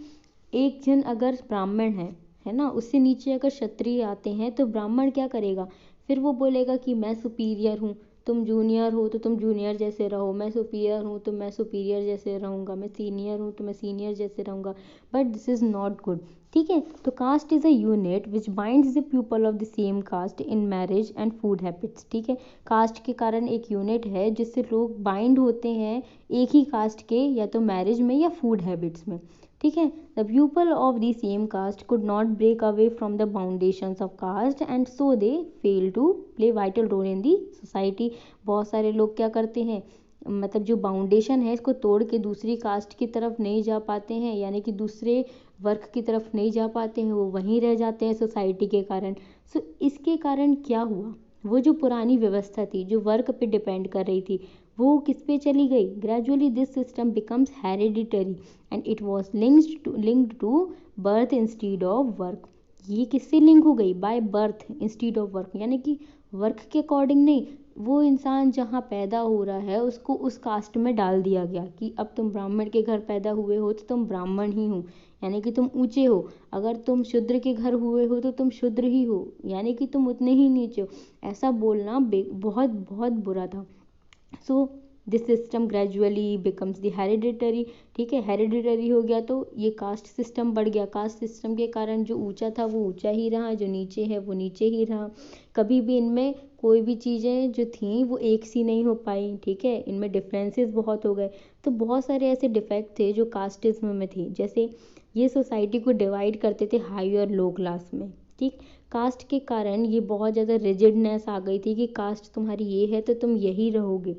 एक जन अगर ब्राह्मण है ना, उससे नीचे अगर क्षत्रिय आते हैं, तो ब्राह्मण क्या करेगा, फिर वो बोलेगा कि मैं सुपीरियर हूँ, तुम जूनियर हो तो तुम जूनियर जैसे रहो, मैं सुपीरियर हूँ तो मैं सुपीरियर जैसे रहूँगा, मैं सीनियर हूँ तो मैं सीनियर जैसे रहूँगा। But this is not good. ठीक है। तो caste is a unit which binds the people of the same caste in marriage and food habits. ठीक है। कास्ट के कारण एक यूनिट है जिससे लोग बाइंड होते हैं एक ही कास्ट के, या तो मैरिज में या फूड हैबिट्स में। ठीक है। The people of the same caste could not break away from the foundations of caste and so they fail to play vital role in the society. बहुत सारे लोग क्या करते हैं, मतलब जो बाउंडेशन है इसको तोड़ के दूसरी कास्ट की तरफ नहीं जा पाते हैं, यानी कि दूसरे वर्क की तरफ नहीं जा पाते हैं, वो वहीं रह जाते हैं सोसाइटी के कारण। सो इसके कारण क्या हुआ, वो जो पुरानी व्यवस्था थी जो वर्क पे डिपेंड कर रही थी, वो किस पे चली गई। Gradually this system becomes hereditary and it was linked to birth instead of work. ये किससे लिंक हो गई, by birth instead of work, यानी कि वर्क के अकॉर्डिंग नहीं, वो इंसान जहाँ पैदा हो रहा है उसको उस कास्ट में डाल दिया गया कि अब तुम ब्राह्मण के घर पैदा हुए हो तो तुम ब्राह्मण ही हो, यानी कि तुम ऊंचे हो। अगर तुम शूद्र के घर हुए हो तो तुम शूद्र ही हो, यानी कि तुम उतने ही नीचे हो। ऐसा बोलना बहुत बहुत बुरा था। So this system gradually becomes the hereditary. ठीक है। हेरिडिटरी हो गया तो ये कास्ट सिस्टम बढ़ गया। कास्ट सिस्टम के कारण जो ऊंचा था वो ऊंचा ही रहा, जो नीचे है वो नीचे ही रहा। कभी भी इनमें कोई भी चीज़ें जो थी वो एक सी नहीं हो पाई। ठीक है। इनमें डिफरेंसेस बहुत हो गए। तो बहुत सारे ऐसे डिफेक्ट थे जो कास्टिज्म में थे, जैसे ये सोसाइटी को डिवाइड करते थे हाई और लो क्लास में। ठीक। कास्ट के कारण ये बहुत ज़्यादा रिजिडनेस आ गई थी कि कास्ट तुम्हारी ये है तो तुम यही रहोगे।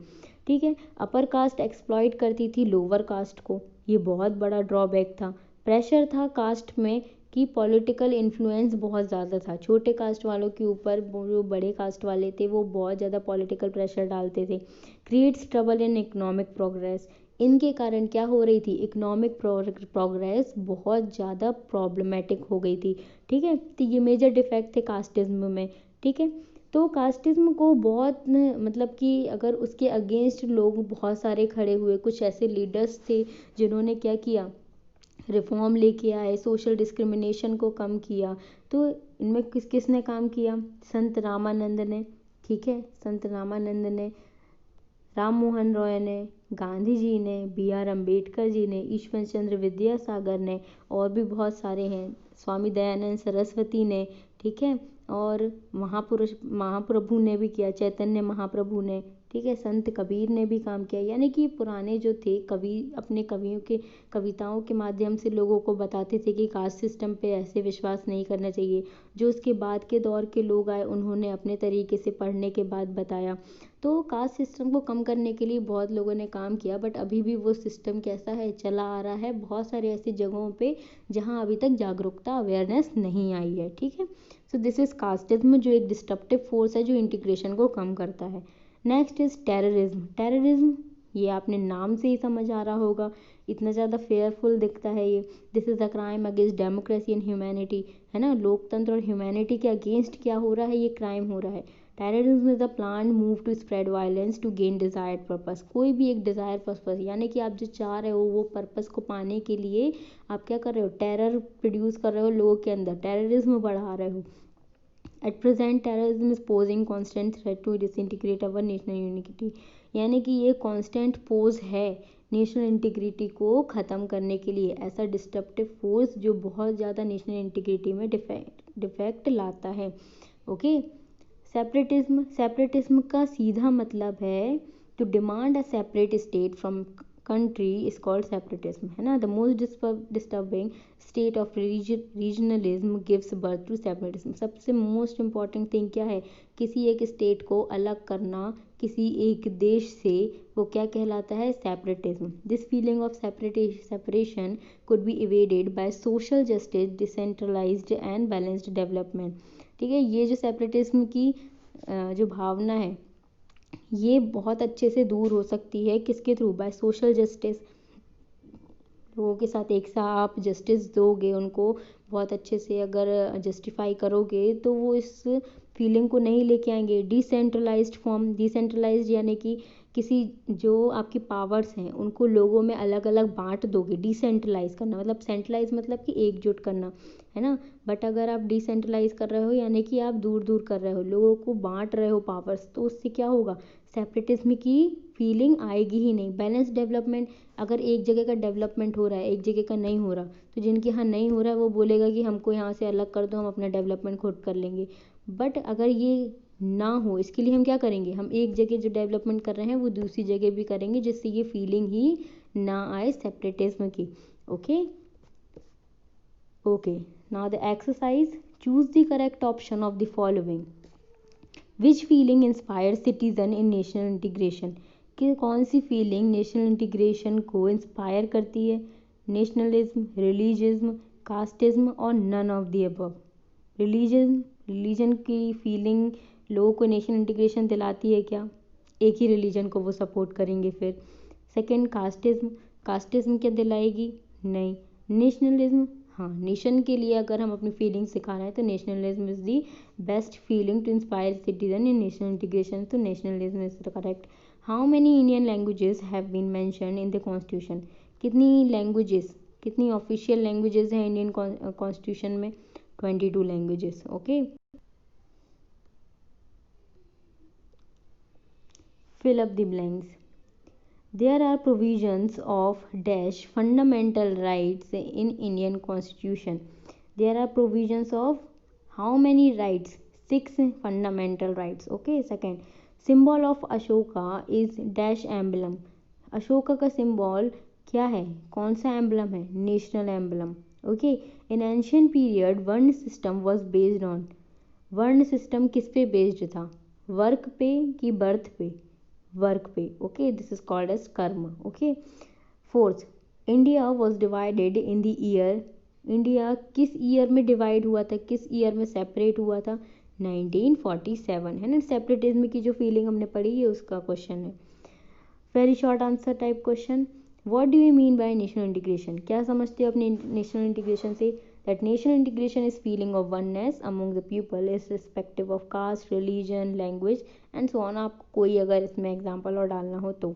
ठीक है। अपर कास्ट एक्सप्लॉइट करती थी लोअर कास्ट को, ये बहुत बड़ा ड्रॉबैक था। प्रेशर था कास्ट में कि पॉलिटिकल इन्फ्लुएंस बहुत ज़्यादा था, छोटे कास्ट वालों के ऊपर जो बड़े कास्ट वाले थे वो बहुत ज़्यादा पॉलिटिकल प्रेशर डालते थे। Creates trouble in economic progress, इनके कारण क्या हो रही थी, इकोनॉमिक प्रोग्रेस बहुत ज़्यादा प्रॉब्लमेटिक हो गई थी। ठीक है, तो ये मेजर डिफेक्ट थे कास्टिज्म में। ठीक है, तो कास्टिज्म को बहुत मतलब कि अगर उसके अगेंस्ट लोग बहुत सारे खड़े हुए, कुछ ऐसे लीडर्स थे जिन्होंने क्या किया, रिफॉर्म लेके आए, सोशल डिस्क्रिमिनेशन को कम किया। तो इनमें किस किसने काम किया, संत रामानंद ने। ठीक है, संत रामानंद ने, राम मोहन रॉय ने, गांधी जी ने, बी आर अम्बेडकर जी ने, ईश्वर चंद्र विद्यासागर ने, और भी बहुत सारे हैं, स्वामी दयानंद सरस्वती ने। ठीक है, और महाप्रभु ने भी किया, चैतन्य महाप्रभु ने। ठीक है, संत कबीर ने भी काम किया। यानी कि पुराने जो थे कवि अपने कवियों के कविताओं के माध्यम से लोगों को बताते थे कि कास्ट सिस्टम पे ऐसे विश्वास नहीं करना चाहिए। जो उसके बाद के दौर के लोग आए उन्होंने अपने तरीके से पढ़ने के बाद बताया। तो कास्ट सिस्टम को कम करने के लिए बहुत लोगों ने काम किया, बट अभी भी वो सिस्टम कैसा है, चला आ रहा है बहुत सारे ऐसी जगहों पे जहाँ अभी तक जागरूकता अवेयरनेस नहीं आई है। ठीक है, सो दिस इज कास्टिज्म, जो एक डिस्ट्रप्टिव फोर्स है जो इंटीग्रेशन को कम करता है। Next is terrorism. टेररिज्म, ये आपने नाम से ही समझ आ रहा होगा, इतना ज़्यादा फेयरफुल दिखता है ये। This is the crime against democracy and humanity, है ना, लोकतंत्र और ह्यूमैनिटी के अगेंस्ट क्या हो रहा है, ये क्राइम हो रहा है। Terrorism is the plan move to spread violence to gain desired purpose, कोई भी एक डिजायर पर्पस, यानी कि आप जो चाह रहे हो वो पर्पस को पाने के लिए आप क्या कर रहे हो, टेरर प्रोड्यूस कर रहे हो लोगों के अंदर, टेररिज्म बढ़ा रहे हो। At present terrorism is posing constant threat to disintegrate our national unity, यानी कि ये कॉन्स्टेंट पोज है नेशनल इंटीग्रिटी को ख़त्म करने के लिए, ऐसा डिस्ट्रप्टिव फोर्स जो बहुत ज़्यादा नेशनल इंटीग्रिटी में डिफेक्ट लाता है। ओके, सेपरेटिज्म, सेपरेटिज्म का सीधा मतलब है to demand a separate state from country is called separatism, है ना। The most disturbing state of regionalism gives birth to separatism, सबसे मोस्ट इंपॉर्टेंट थिंग क्या है, किसी एक स्टेट को अलग करना किसी एक देश से, वो क्या कहलाता है, separatism. This feeling of separation could be evaded by social justice, decentralised and balanced development. ठीक है, ये जो सेपरेटिज्म की जो भावना है ये बहुत अच्छे से दूर हो सकती है, किसके थ्रू, बाय सोशल जस्टिस, लोगों के साथ एक साथ आप जस्टिस दोगे, उनको बहुत अच्छे से अगर जस्टिफाई करोगे तो वो इस फीलिंग को नहीं लेके आएंगे। डिसेंट्रलाइज्ड फॉर्म, डिसेंट्रलाइज्ड यानी कि किसी जो आपकी पावर्स हैं उनको लोगों में अलग अलग बांट दोगे। डिसेंट्रलाइज करना मतलब, सेंट्रलाइज मतलब कि एकजुट करना, है ना, बट अगर आप डिसेंट्रलाइज कर रहे हो यानी कि आप दूर दूर कर रहे हो, लोगों को बांट रहे हो पावर्स, तो उससे क्या होगा, सेपरेटिज्म की फीलिंग आएगी ही नहीं। बैलेंस डेवलपमेंट, अगर एक जगह का डेवलपमेंट हो रहा है एक जगह का नहीं हो रहा, तो जिनके यहाँ नहीं हो रहा है वो बोलेगा कि हमको यहाँ से अलग कर दो, हम अपना डेवलपमेंट खुद कर लेंगे। बट अगर ये ना हो, इसके लिए हम क्या करेंगे, हम एक जगह जो डेवलपमेंट कर रहे हैं वो दूसरी जगह भी करेंगे, जिससे ये फीलिंग ही ना आए सेपरेटिज्म की। Okay okay, now the exercise, choose the correct option of the following. Which feeling inspire citizen in national integration, कि कौन सी फीलिंग नेशनल इंटीग्रेशन को इंस्पायर करती है, नेशनलिज्म, रिलीजिज्म, कास्टिज्म और none of the above. Religion की feeling लोगों को नेशनल इंटीग्रेशन दिलाती है क्या, एक ही रिलीजन को वो सपोर्ट करेंगे फिर। सेकंड, कास्टिज्म, कास्टिज्म क्या दिलाएगी, नहीं। नेशनलिज्म, हाँ, नेशन के लिए अगर हम अपनी फीलिंग्स दिखा रहे हैं तो nationalism is the best feeling to inspire citizen in national integration, तो nationalism is the correct. How many Indian languages have been mentioned in the constitution, कितनी लैंग्वेजेस, कितनी ऑफिशियल लैंग्वेजेस हैं इंडियन कॉन्स्टिट्यूशन में, 22 languages. Okay, fill up the blanks. There are provisions of dash fundamental rights in Indian Constitution. There are provisions of how many rights, 6 fundamental rights. Okay, second, symbol of Ashoka is dash emblem. Ashoka का symbol क्या है, कौन सा emblem है, national emblem. Okay, in ancient period वर्ण system was based on, वर्ण system किस पे बेस्ड था, वर्क पे कि बर्थ पे, वर्क पे, okay, this is called as karma, okay. Fourth, India was divided in the year, India किस ईयर में डिवाइड हुआ था, किस ईयर में सेपरेट हुआ था, 1947, है ना। सेपरेटिज्म की जो फीलिंग हमने पढ़ी है उसका क्वेश्चन है। Very short answer type question, what do you mean by national integration, क्या समझते हो अपने नेशनल इंटीग्रेशन से, that national integration is feeling of oneness among the people is respective of caste, religion, language and so on. आपको कोई अगर इसमें example और डालना हो तो।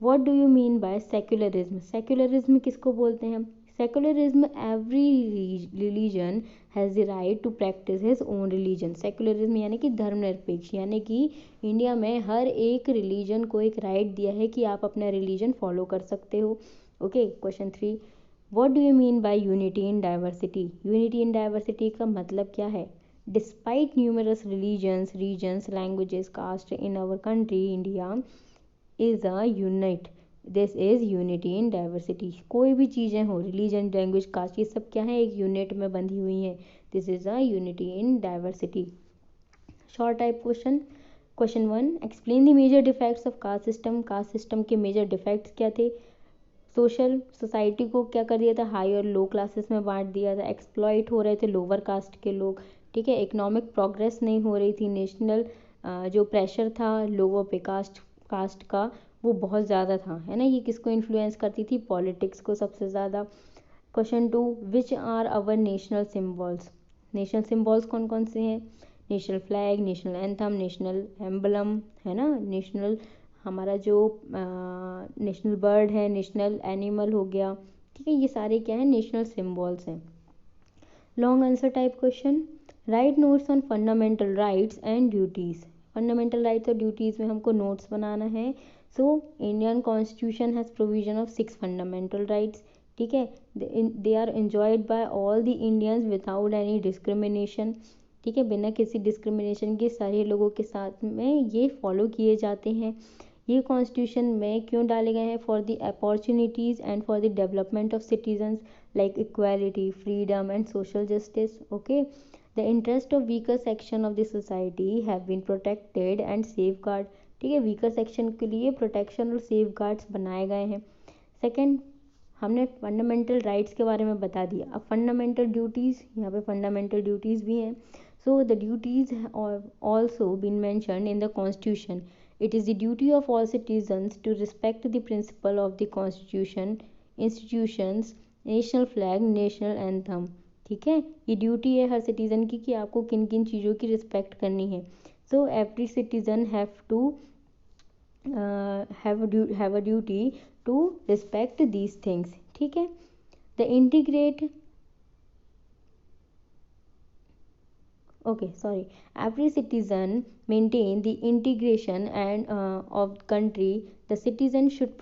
What do you mean by secularism, secularism किसको बोलते हैं हम, secularism every religion has the right to practice his own religion, secularism यानी कि धर्मनिरपेक्ष, यानी कि इंडिया में हर एक रिलीजन को एक राइट दिया है कि आप अपना रिलीजन फॉलो कर सकते हो, okay. Question 3, what do you mean by unity in diversity, unity in diversity का मतलब क्या है, despite numerous religions, regions, languages, caste in our country India is a unit, this is unity in diversity, कोई भी चीज़ें हो, religion, language, cast, ये सब क्या है, एक यूनिट में बंधी हुई हैं, this is a unity in diversity. Short type question, question 1, explain the major defects of caste system, caste system के मेजर डिफेक्ट्स क्या थे, सोसाइटी को क्या कर दिया था, हाई और लो क्लासेस में बांट दिया था, एक्सप्लॉइट हो रहे थे लोअर कास्ट के लोग, ठीक है, इकोनॉमिक प्रोग्रेस नहीं हो रही थी, नेशनल जो प्रेशर था लोगों पे कास्ट का वो बहुत ज़्यादा था, है ना। ये किसको इन्फ्लुएंस करती थी, पॉलिटिक्स को सबसे ज़्यादा। Question 2, which are our national symbols, national symbols कौन कौन से हैं, national flag, national anthem, national emblem, है ना, नेशनल हमारा जो नेशनल बर्ड है, नेशनल एनिमल हो गया, ठीक है, ये सारे क्या है, नेशनल सिम्बॉल्स हैं। Long answer type question, write notes on fundamental rights and duties, fundamental rights और ड्यूटीज़ में हमको नोट्स बनाना है। So Indian constitution has provision of 6 fundamental rights, ठीक है, they are enjoyed by all the Indians without any discrimination, ठीक है, बिना किसी डिस्क्रिमिनेशन के सारे लोगों के साथ में ये फॉलो किए जाते हैं। ये कॉन्स्टिट्यूशन में क्यों डाले गए हैं, for the opportunities and for the development of citizens like equality, freedom and social justice, okay. The interest of weaker section of the society have been protected and safeguard, ठीक है, weaker section के लिए protection और safe guards बनाए गए हैं। Second, हमने fundamental rights के बारे में बता दिया, अब फंडामेंटल ड्यूटीज़, यहाँ पे फंडामेंटल ड्यूटीज़ भी हैं। So the duties also been mentioned in the constitution, it is the duty of all citizens to respect the principle of the constitution, institutions, national flag, national anthem, ठीक है, ये duty है हर citizen की कि आपको किन किन चीज़ों की रिस्पेक्ट करनी है। So every citizen have a duty to respect these things, ठीक है। The integrate every citizen maintain the integration and of country, the citizen should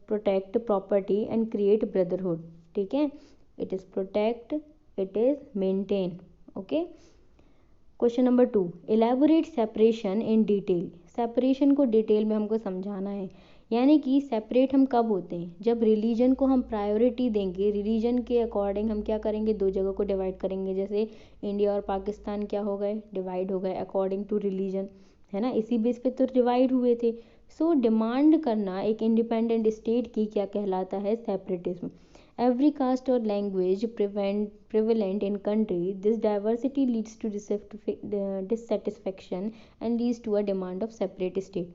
protect property and create brotherhood, ठीक है, it is protect, it is maintain, okay। Question number 2, elaborate separation in detail, separation को detail में हमको समझाना है, यानी कि separate हम कब होते हैं, जब रिलीजन को हम प्रायोरिटी देंगे, रिलीजन के अकॉर्डिंग हम क्या करेंगे, दो जगह को डिवाइड करेंगे, जैसे इंडिया और पाकिस्तान क्या हो गए, डिवाइड हो गए अकॉर्डिंग टू रिलीजन, है ना, इसी बेस पे तो डिवाइड हुए थे। सो डिमांड करना एक इंडिपेंडेंट स्टेट की क्या कहलाता है, separatism. Every caste or language prevalent in country, this diversity leads to dissatisfaction and leads to a demand of separate state.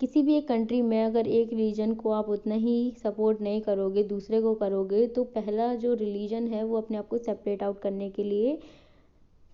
किसी भी एक कंट्री में अगर एक रीजन को आप उतना ही सपोर्ट नहीं करोगे, दूसरे को करोगे, तो पहला जो रिलीजन है वो अपने आप को सेपरेट आउट करने के लिए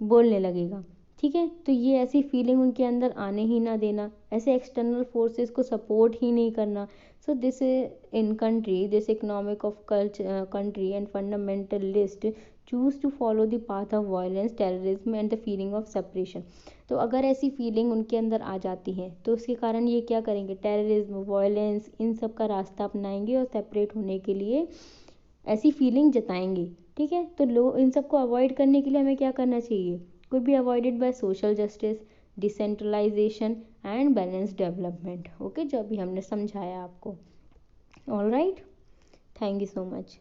बोलने लगेगा, ठीक है। तो ये ऐसी फीलिंग उनके अंदर आने ही ना देना, ऐसे एक्सटर्नल फोर्सेस को सपोर्ट ही नहीं करना। So this in country, this economic of country and fundamentalist choose to follow the path of violence, terrorism and the feeling of separation. तो अगर ऐसी फीलिंग उनके अंदर आ जाती है तो उसके कारण ये क्या करेंगे, टेररिज्म, वायलेंस, इन सब का रास्ता अपनाएंगे और सेपरेट होने के लिए ऐसी फीलिंग जताएंगे, ठीक है। तो लोग इन सब को अवॉइड करने के लिए हमें क्या करना चाहिए, could be avoided by social justice, decentralization and balanced development, okay, जो अभी हमने समझाया आपको। All right, thank you so much.